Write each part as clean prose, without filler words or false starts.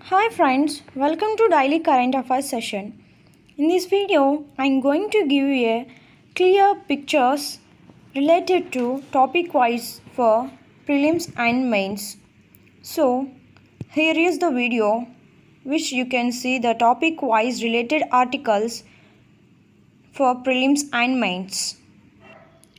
Hi friends, welcome to Daily Current Affairs session. In this video, I am going to give you a clear pictures related to topic wise for prelims and mains. So, here is the video which you can see the topic wise related articles for prelims and mains.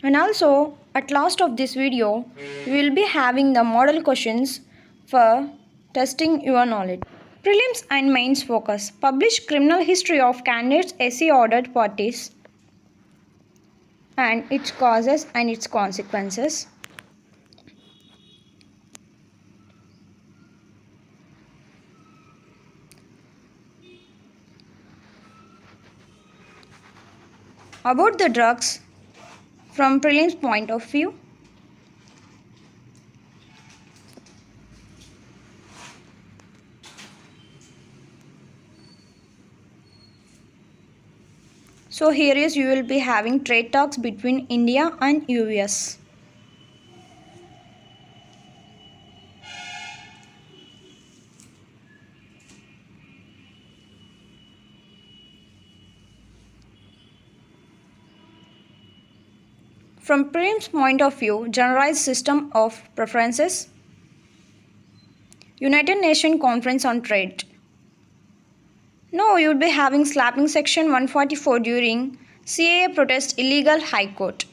And also, at last of this video, we will be having the model questions for testing your knowledge. Prelims and mains focus. Publish criminal history of candidates SC ordered parties and its causes and its consequences. About the drugs from prelims point of view. So here is you will be having trade talks between India and US. From prelims point of view, generalized system of preferences. United Nations Conference on Trade. Now you will be having slapping section 144 during CAA protest illegal High Court.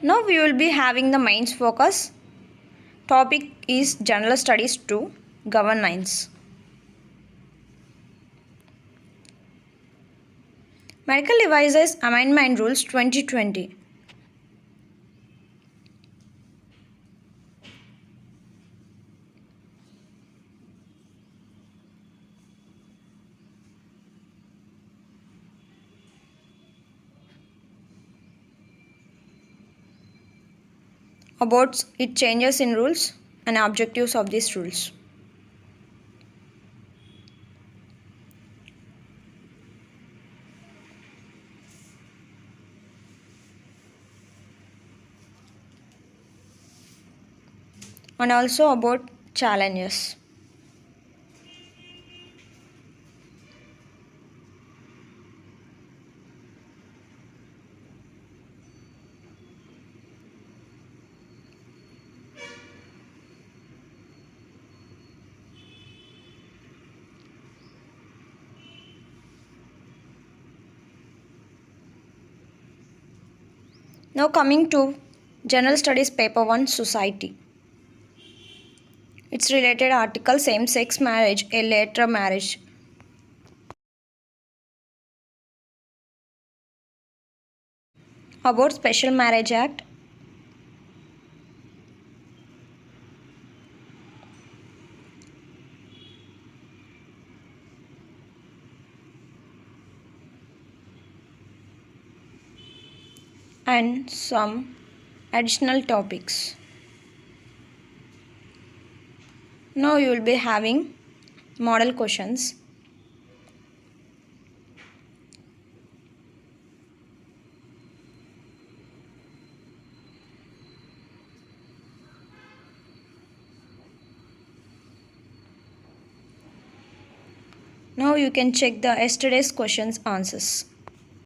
Now we will be having the mains focus. Topic is General Studies 2, Governance. Medical Devices Amendment Rules 2020. About its changes in rules and objectives of these rules. And also about challenges. Now coming to General Studies Paper 1, Society. Its related article, same-sex marriage, a later marriage. About Special Marriage Act. And some additional topics. Now you will be having model questions. Now you can check the yesterday's questions answers.